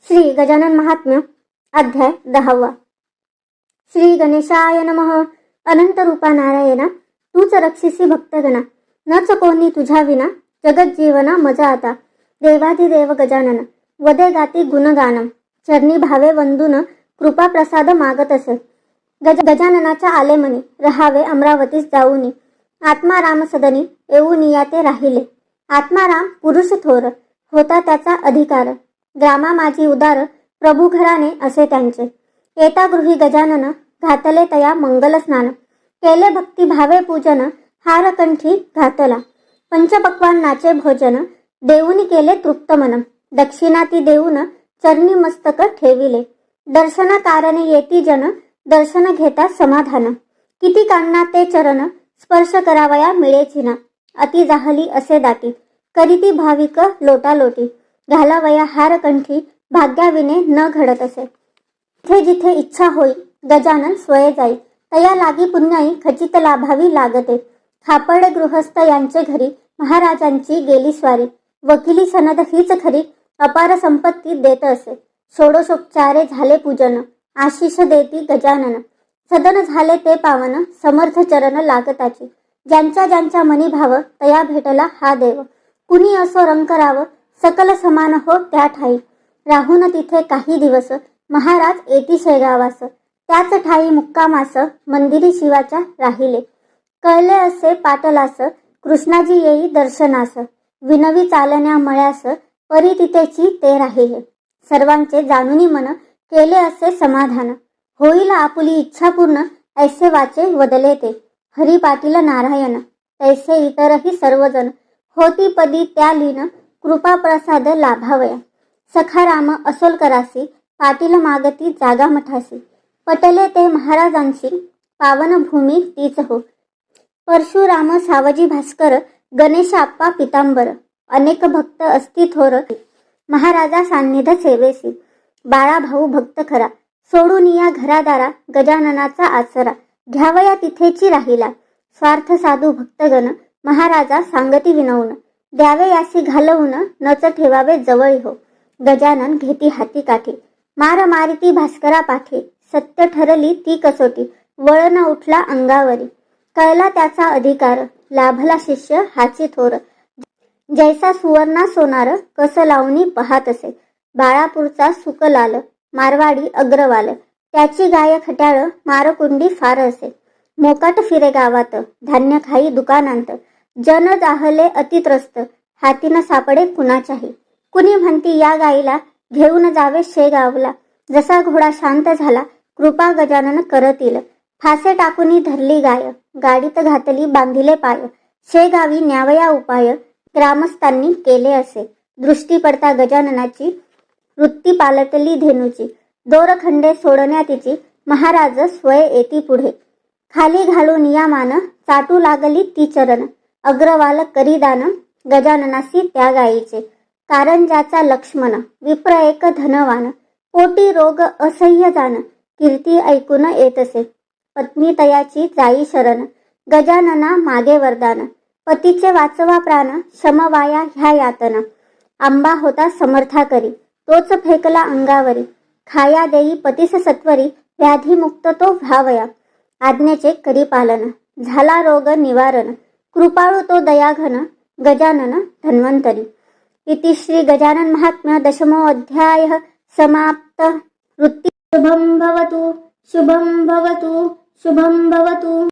श्री गजानन महात्म्य अध्याय 10. श्री गणेशाय नमः. अनंत रूपा नारायणा, तूच रक्षिसी भक्तगणा. नच कोणी तुझ्या विना, जगत जीवना मजा आता. देवाधिदेव गजानन, वदे गाती गुणगानम. चरणी भावे वंदून कृपा प्रसाद मागत असे. गजाननाच्या आलेमनी रहावे अमरावतीस जाऊनी. आत्माराम सदनी येऊन याते राहिले. आत्माराम पुरुष थोर, होता त्याचा अधिकार. ग्रामा माझी उदार, प्रभू घराने असे त्यांचे. येता गृही गजानन, घातले तया मंगल स्नान. केले भक्ती भावे पूजन, हारकंठी घातला. पंचपक्वान नाचे भोजन, देऊनी केले तृप्त मन. दक्षिणा ती देऊन चरणी मस्तक ठेविले. दर्शन कारणे येती जन, दर्शन घेता समाधान. किती कान्ना ते चरण, स्पर्श करावया मिळेची ना. अति जाहली असे दाटी, करीती भाविक लोटालोटी. घालावया हारकंठी, भाग्याविने न घडत असे. जिथे जिथे इच्छा होई, गजानन स्वये जाई. तया लागी पुण्याई खचित लाभावी लागते. खापर्डे गृहस्थ यांचे घरी, महाराजांची गेली स्वारी. वकिली सनद हीच खरी, अपार संपत्ती देत असे. षोडशोपचारे झाले पूजन, आशिष देती गजानन. सदन झाले ते पावन, समर्थ चरण लागताची. ज्यांच्या ज्यांच्या मनी भाव, तया भेटला हा देव. कुणी असो रंकराव, सकल समान हो त्या ठाई. राहून तिथे काही दिवस, महाराज येती शेगावास. त्याच ठाई मुक्कामास, मंदिरी शिवाच्या राहिले. कळले असे पाटलास, कृष्णाजी येई दर्शनास. विनवी चालण्या मळ्यास, परी तिथेची ते राहिले. सर्वांचे जाणूनी मन, केले असे समाधान. होईल आपुली इच्छा पूर्ण, ऐसे वाचे वदले ते. हरी पाटील नारायण, तैसे इतरही सर्वजण. होती पदी त्या लीन, कृपा प्रसाद लाभावया. सखाराम असोलकरासी, पाटील मागती जागा मठासी. पटले ते महाराजांची, पावन भूमी तीच हो. परशुराम सावजी भास्कर, गणेश आप्पा पितांबर. अनेक भक्त असती थोर, महाराजा सान्निध सेवेसी. बाळा भाऊ भक्त खरा, सोडून या घरादारा. गजाननाचा आसरा, घ्यावया तिथेची राहिला. स्वार्थ साधू भक्तगण, महाराजा सांगती विनवून. द्यावे यासी घालवून, नच ठेवावे जवळी हो. गजानन घेती हाती काठी, मार मारिती भास्करा पाठी. सत्य ठरली ती कसोटी, वळण उठला अंगावरी. कळला त्याचा अधिकार, लाभला शिष्य हाची थोर. जैसा सुवर्णा सोनार, कस लावणी पाहत असे. बाळापूरचा सुकलाल, मारवाडी अग्रवाल. त्याची गाय खट्याळ, मारकुंडी फार असे. मोकाट फिरे गावात, धान्य खाई दुकानांत. जन जाहले अतित्रस्त, हातीन सापडे कुणाच्याही. कुणी म्हणती या गाईला, घेऊन जावे शेगावला. जसा घोडा शांत झाला, कृपा गजानन करतील. फासे टाकूनी धरली गाय, गाडीत घातली बांधिले पाय. शेगावी न्यावया उपाय, ग्रामस्थांनी केले असे. दृष्टी पडता गजाननाची, वृत्ती पालटली धेनूची. दोरखंडे सोडण्या तिची, महाराज स्वय येती पुढे. खाली घालून या मान, चाटू लागली ती चरण. अग्रवाल करीदान, गजाननासी त्या गायीचे. कारंजाचा लक्ष्मण, विप्र एक धनवान. पोटी रोग असह्य जाण, कीर्ती ऐकून येतसे. पत्नी तयाची जाई शरण, गजानना मागे वरदान. पतीचे वाचवा प्राण, शमवाया ह्या यातना. आंबा होता समर्था करी, तोच फेकला अंगावरी. खाया देई पतीस सत्वरी, व्याधीमुक्त तो व्हावया. आज्ञेचे करी पालन, झाला रोग निवारण. कृपाळू तो दयाघन, गजानन धन्वंतरी. इति श्री गजानन महात्म्य दशमो अध्याय समाप्त. वृत्ती शुभं भवतु, शुभं भवतु, शुभं भवतु.